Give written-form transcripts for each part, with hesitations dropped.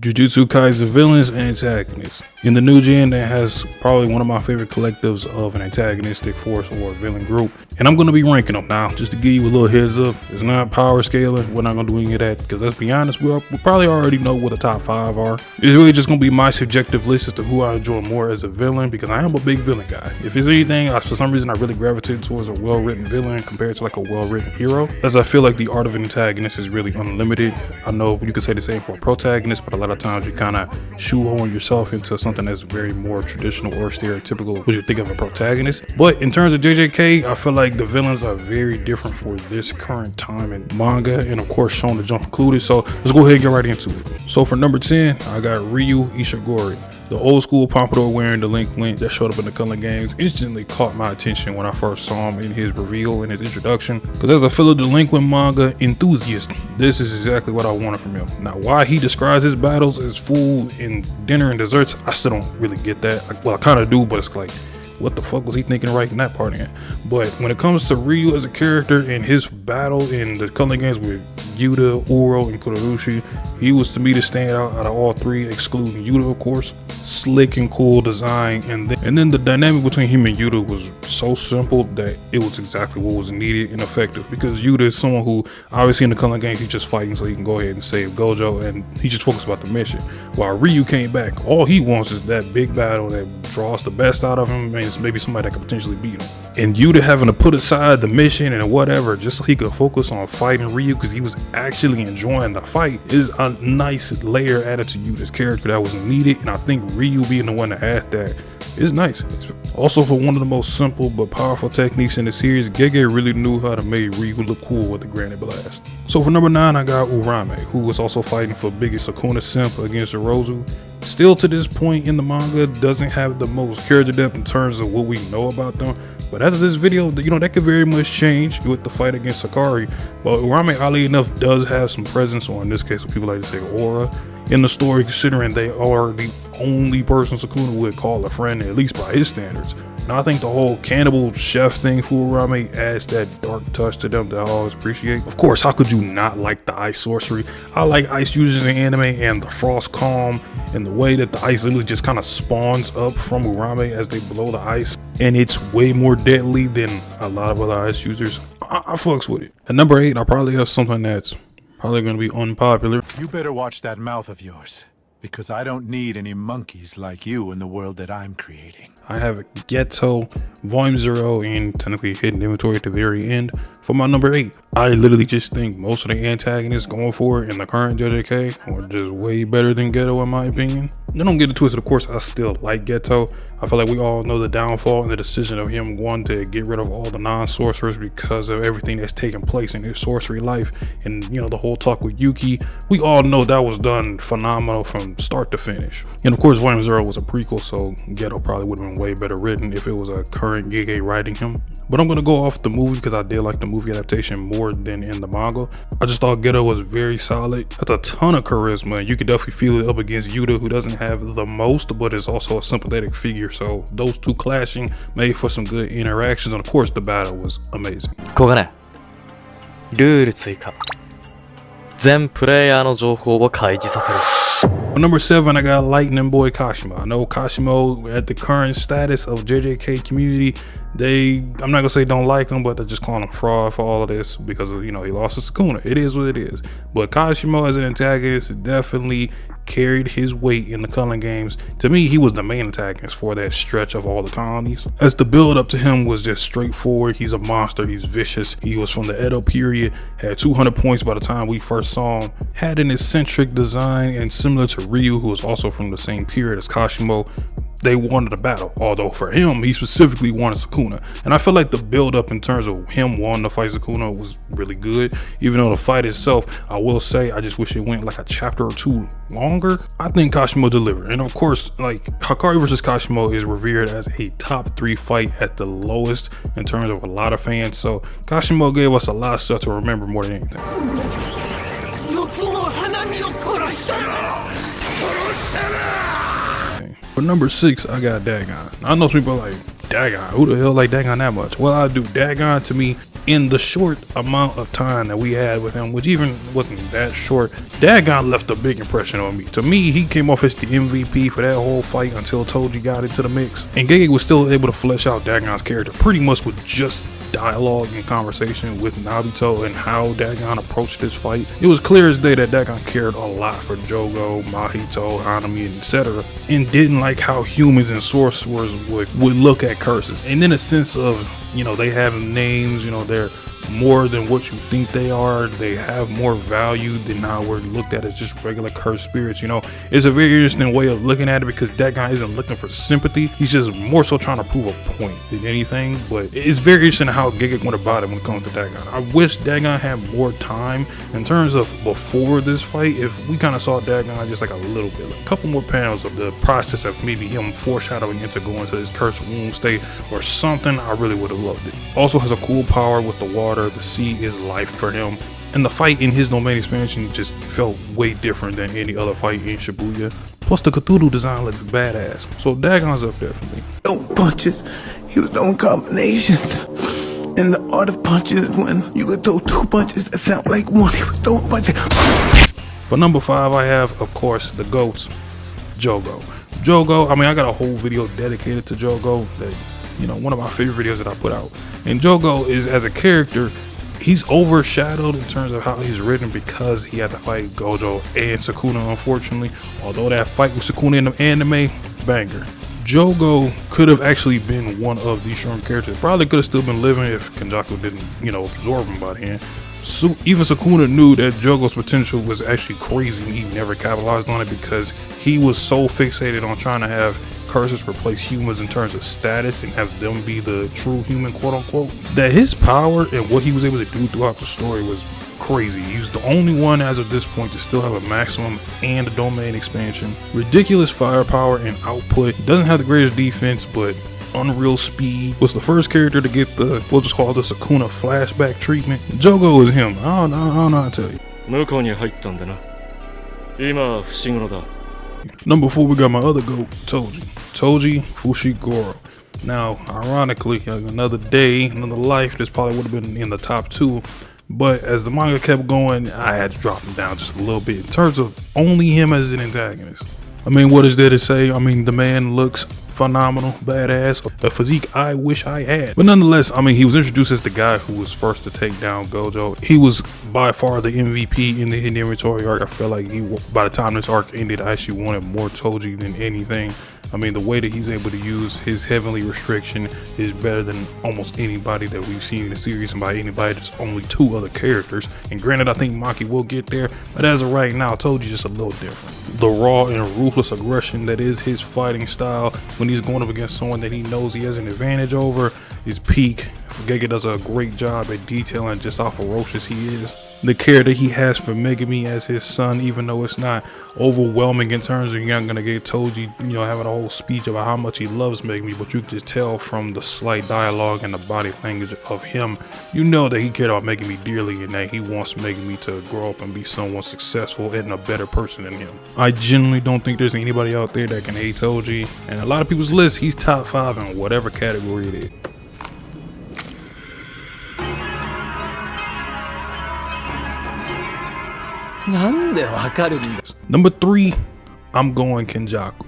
Jujutsu Kaisen villains and antagonists. In the new gen, that has probably one of my favorite collectives of an antagonistic force or villain group, and I'm going to be ranking them now. Just to give you a little heads up, it's not power scaling. We're not going to do any of that because, let's be honest, we probably already know what the top 5 are. It's really just going to be my subjective list as to who I enjoy more as a villain, because I am a big villain guy. If it's anything, for some reason I really gravitate towards a well-written villain compared to like a well-written hero, as I feel like the art of an antagonist is really unlimited. I know you could say the same for a protagonist, but a lot of times you kind of shoehorn yourself into something that's very more traditional or stereotypical what you think of a protagonist. But in terms of JJK, I feel like the villains are very different for this current time in manga, and of course Shonen Jump included. So let's go ahead and get right into it. So for number 10, I got Ryu Ishiguro. The old school pompadour wearing delinquent that showed up in the Color Games instantly caught my attention when I first saw him in his reveal and his introduction, because as a fellow delinquent manga enthusiast, this is exactly what I wanted from him. Now, why he describes his battles as food and dinner and desserts, I still don't really get that. Well, I kind of do, but it's like, what the fuck was he thinking writing that part in? But when it comes to Ryu as a character and his battle in the Color Games with Yuta, Uro, and Kurorushi, he was to me the standout out of all three, excluding Yuta, of course. Slick and cool design, and then the dynamic between him and Yuta was so simple that it was exactly what was needed and effective, because Yuta is someone who obviously in the Color Games he's just fighting so he can go ahead and save Gojo, and he just focused about the mission, while Ryu came back, all he wants is that big battle that draws the best out of him, and it's maybe somebody that could potentially beat him. And Yuta having to put aside the mission and whatever just so he could focus on fighting Ryu because he was actually enjoying the fight is a nice layer added to Yuta's character that was needed, and I think Ryu being the one to add that is nice. Also, for one of the most simple but powerful techniques in the series, Gege really knew how to make Ryu look cool with the granite blast. So for number 9, I got Urame, who was also fighting for biggest Sukuna simp against Orozu. Still to this point in the manga, doesn't have the most character depth in terms of what we know about them. But as of this video, that could very much change with the fight against Sakari. But Urame, oddly enough, does have some presence, or in this case what people like to say aura, in the story, considering they are the only person Sukuna would call a friend, at least by his standards. Now I think the whole cannibal chef thing for Urame adds that dark touch to them that I always appreciate. Of course, how could you not like the ice sorcery? I like ice users in anime, and the frost calm and the way that the ice literally just kind of spawns up from Urame as they blow the ice, and it's way more deadly than a lot of other ice users. I fucks with it. At number 8, I probably have something that's probably going to be unpopular. You better watch that mouth of yours, because I don't need any monkeys like you in the world that I'm creating. I have Geto, Volume 0, and technically hidden inventory at the very end for my number 8. I literally just think most of the antagonists going forward in the current JJK are just way better than Geto, in my opinion. Don't get it twisted, of course, I still like Geto. I feel like we all know the downfall and the decision of him wanting to get rid of all the non-sorcerers because of everything that's taking place in his sorcery life, and the whole talk with Yuki. We all know that was done phenomenal from start to finish. And of course, Volume 0 was a prequel, so Geto probably would have been way better written if it was a current Gege writing him. But I'm gonna go off the movie because I did like the movie adaptation more than in the manga. I just thought Geto was very solid. Has a ton of charisma, and you could definitely feel it up against Yuta, who doesn't have the most, but is also a sympathetic figure. So those two clashing made for some good interactions, and of course the battle was amazing. ここがね、ルール追加。全プレイヤーの情報を開示させる。 For number 7, I got Lightning Boy Kashimo. I know Kashimo, at the current status of JJK community, I'm not gonna say don't like him, but they're just calling him fraud for all of this because he lost to Sukuna. It is what it is. But Kashimo as an antagonist definitely carried his weight in the Color Games. To me, he was the main antagonist for that stretch of all the colonies, as the build up to him was just straightforward. He's a monster, he's vicious, he was from the Edo period, had 200 points by the time we first saw him, had an eccentric design, and similar to Ryu, who was also from the same period as Kashimo, they wanted a battle, although for him, he specifically wanted Sukuna. And I feel like the build up in terms of him wanting to fight Sukuna was really good. Even though the fight itself, I will say, I just wish it went like a chapter or 2 longer. I think Kashimo delivered. And of course, like, Hakari versus Kashimo is revered as a top 3 fight at the lowest in terms of a lot of fans. So Kashimo gave us a lot of stuff to remember more than anything. For number 6, I got Dagon. I know some people are like, Dagon, who the hell like Dagon that much? Well, I do. Dagon, to me, In the short amount of time that we had with him, which even wasn't that short, Dagon left a big impression on me. To me, he came off as the MVP for that whole fight until Toji got into the mix. And Gege was still able to flesh out Dagon's character pretty much with just dialogue and conversation with Nobito and how Dagon approached this fight. It was clear as day that Dagon cared a lot for Jogo, Mahito, Hanami, etc. and didn't like how humans and sorcerers would look at curses. And in a sense of, you know, they have names, you know, they're more than what you think they are. They have more value than how we're looked at as just regular cursed spirits. You know, it's a very interesting way of looking at it because that guy isn't looking for sympathy. He's just more so trying to prove a point than anything. But it's very interesting how Gege went about it when it comes to Dagon. I wish Dagon had more time in terms of before this fight. If we kind of saw Dagon just like a little bit, like a couple more panels of the process of maybe him foreshadowing into going to his cursed wound state or something, I really would have loved it. Also has a cool power with the water. The sea is life for him. And the fight in his domain expansion just felt way different than any other fight in Shibuya. Plus the Cthulhu design looked badass. So Dagon's up there for me. No punches, he was throwing combinations. And the art of punches is when you could throw two punches that sound like one. He was throwing punches. For number 5, I have, of course, the GOATs, Jogo. Jogo, I mean, I got a whole video dedicated to Jogo that, you know, one of my favorite videos that I put out. And Jogo is, as a character, he's overshadowed in terms of how he's written because he had to fight Gojo and Sukuna, unfortunately. Although that fight with Sukuna in the anime, banger. Jogo could have actually been one of these strong characters. Probably could have still been living if Kenjaku didn't, you know, absorb him by the end. So even Sukuna knew that Jogo's potential was actually crazy and he never capitalized on it because he was so fixated on trying to have curses replace humans in terms of status and have them be the true human, quote unquote, that his power and what he was able to do throughout the story was crazy. He's the only one as of this point to still have a maximum and a domain expansion, ridiculous firepower and output. He doesn't have the greatest defense, but unreal speed. Was the first character to get the, we'll just call this Sukuna flashback treatment. Jogo is him. I don't know how to tell you. Number 4, we got my other GOAT, Toji Fushiguro. Now, ironically, another day, another life, this probably would have been in the top 2. But as the manga kept going, I had to drop him down just a little bit in terms of only him as an antagonist. I mean, what is there to say? I mean, the man looks phenomenal, badass, a physique I wish I had. But nonetheless, I mean, he was introduced as the guy who was first to take down Gojo. He was by far the MVP in the inventory arc. I feel like he, by the time this arc ended, I actually wanted more Toji than anything. I mean, the way that he's able to use his heavenly restriction is better than almost anybody that we've seen in the series, and by anybody, there's only 2 other characters. And granted, I think Maki will get there, but as of right now, Toji's just a little different. The raw and ruthless aggression that is his fighting style when he's going up against someone that he knows he has an advantage over is peak. Gege does a great job at detailing just how ferocious he is. The care that he has for Megumi as his son, even though it's not overwhelming in terms of you're not gonna get Toji, you know, having a whole speech about how much he loves Megumi, but you can just tell from the slight dialogue and the body language of him, you know that he cared about Megumi dearly and that he wants Megumi to grow up and be someone successful and a better person than him. I genuinely don't think there's anybody out there that can hate Toji, and a lot of people's list, he's top 5 in whatever category it is. Number 3, I'm going Kenjaku.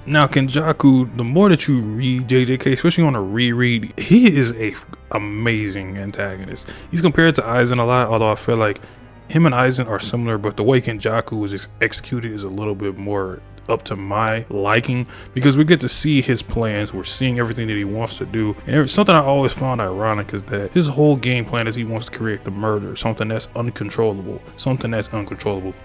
Now Kenjaku, the more that you read JJK, especially on a reread, he is a amazing antagonist. He's compared to Aizen a lot, although I feel like him and Aizen are similar, but the way Kenjaku is executed is a little bit more up to my liking because we get to see his plans. We're seeing everything that he wants to do, and something I always found ironic is that his whole game plan is he wants to create the murder, something that's uncontrollable,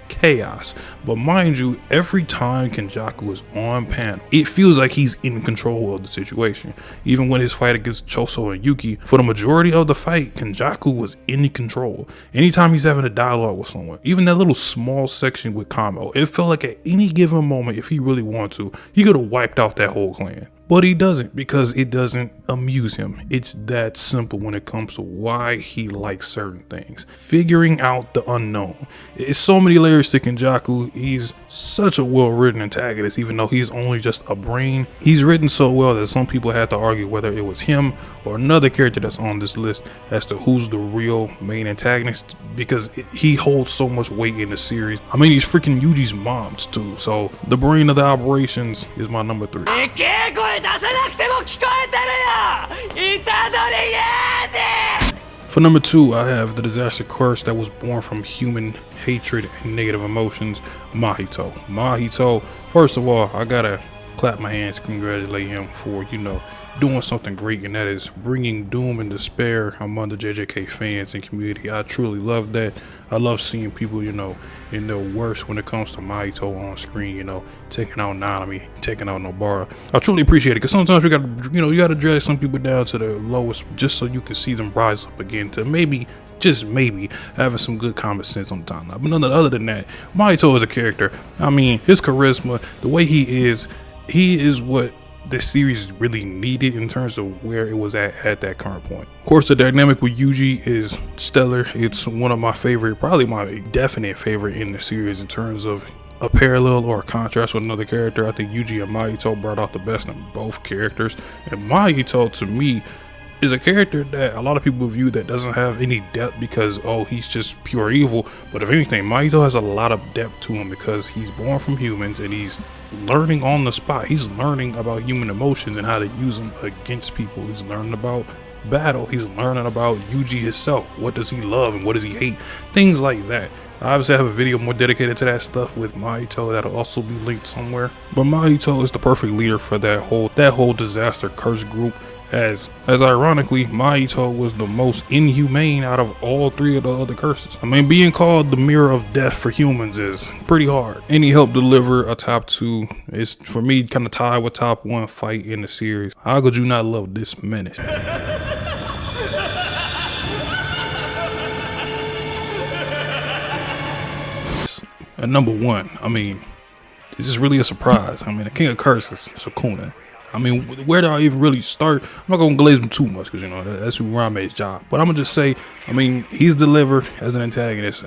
chaos. But mind you, every time Kenjaku is on panel, it feels like he's in control of the situation. Even when his fight against Choso and Yuki, for the majority of the fight, Kenjaku was in control. Anytime he's having a dialogue with someone, even that little small section with Kamo, it felt like at any given moment, if he really wanted to, he could have wiped out that whole clan. But he doesn't, because it doesn't amuse him. It's that simple when it comes to why he likes certain things. Figuring out the unknown. It's so many layers to Kenjaku. He's such a well-written antagonist, even though he's only just a brain. He's written so well that some people had to argue whether it was him or another character that's on this list as to who's the real main antagonist, because he holds so much weight in the series. I mean, he's freaking Yuji's moms too. So the brain of the operations is my number 3. For number 2, I have the disaster curse that was born from human hatred and negative emotions, Mahito. Mahito, first of all, I gotta clap my hands, congratulate him for, doing something great, and that is bringing doom and despair among the JJK fans and community. I truly love that. I love seeing people, in their worst when it comes to Mahito on screen, taking out Nanami, taking out Nobara. I truly appreciate it, because sometimes you gotta drag some people down to the lowest just so you can see them rise up again to maybe, just maybe, having some good common sense on the timeline. But other than that, Mahito is a character. I mean, his charisma, the way he is what the series really needed in terms of where it was at that current point. Of course, the dynamic with Yuji is stellar. It's one of my favorite, probably my definite favorite in the series in terms of a parallel or a contrast with another character. I think Yuji and Mahito brought out the best in both characters, and Mahito to me is a character that a lot of people view that doesn't have any depth because, oh, he's just pure evil. But if anything, Mahito has a lot of depth to him because he's born from humans and he's learning on the spot. He's learning about human emotions and how to use them against people. He's learning about battle. He's learning about Yuji himself. What does he love and what does he hate? Things like that. I obviously have a video more dedicated to that stuff with Mahito that'll also be linked somewhere. But Mahito is the perfect leader for that whole disaster curse group. As ironically, Mahito was the most inhumane out of all 3 of the other curses. I mean, being called the mirror of death for humans is pretty hard. And he helped deliver a top 2. It's, for me, kind of tied with top 1 fight in the series. How could you not love this menace? At number 1, I mean, is this really a surprise? I mean, the king of curses, Sukuna. I mean, where do I even really start? I'm not going to glaze him too much because, that's Urame's job. But I'm going to just say, I mean, he's delivered as an antagonist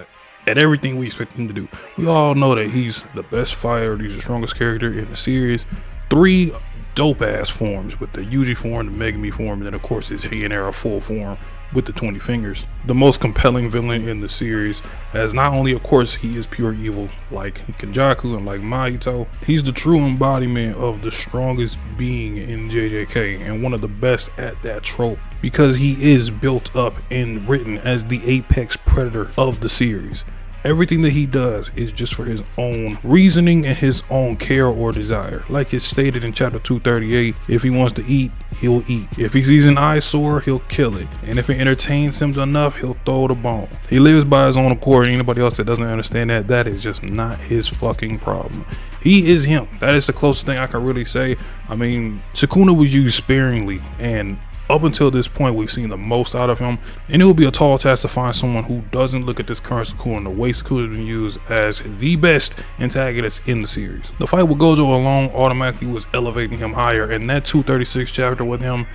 at everything we expect him to do. We all know that he's the best fighter. He's the strongest character in the series. 3 dope-ass forms with the Yuji form, the Megumi form, and then, of course, his Heian era full form with the 20 fingers. The most compelling villain in the series, as not only, of course, he is pure evil like Kenjaku and like Mahito, he's the true embodiment of the strongest being in JJK and one of the best at that trope, because he is built up and written as the apex predator of the series. Everything that he does is just for his own reasoning and his own care or desire. Like it's stated in chapter 238, if he wants to eat, he'll eat. If he sees an eyesore, he'll kill it. And if it entertains him enough, he'll throw the bone. He lives by his own accord. Anybody else that doesn't understand that is just not his fucking problem. He is him. That is the closest thing I can really say. I mean, Sukuna was used sparingly, and up until this point, we've seen the most out of him, and it will be a tall task to find someone who doesn't look at this current Sukuna and the way Sukuna has been used as the best antagonist in the series. The fight with Gojo alone automatically was elevating him higher, and that 236 chapter with him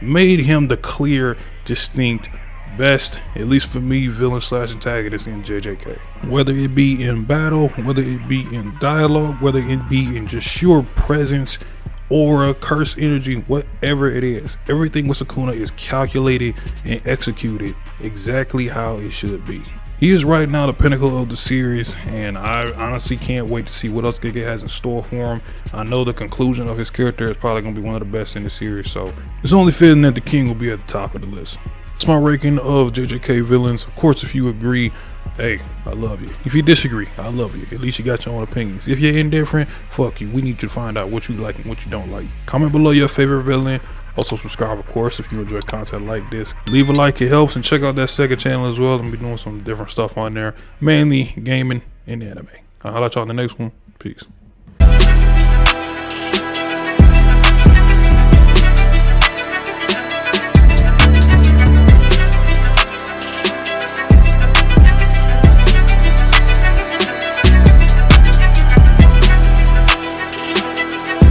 made him the clear, distinct best, at least for me, villain / antagonist in JJK. Whether it be in battle, whether it be in dialogue, whether it be in just sheer presence, aura, curse energy, whatever it is, everything with Sukuna is calculated and executed exactly how it should be. He is right now the pinnacle of the series, and I honestly can't wait to see what else Gege has in store for him. I know the conclusion of his character is probably going to be one of the best in the series, so it's only fitting that the king will be at the top of the list. It's my ranking of JJK villains. Of course, if you agree, hey, I love you. If you disagree, I love you. At least you got your own opinions. If you're indifferent, fuck you. We need to find out what you like and what you don't like. Comment below your favorite villain. Also subscribe, of course, if you enjoy content like this. Leave a like, it helps. And check out that second channel as well. I'm going to be doing some different stuff on there. Mainly gaming and anime. I'll let y'all in the next one. Peace.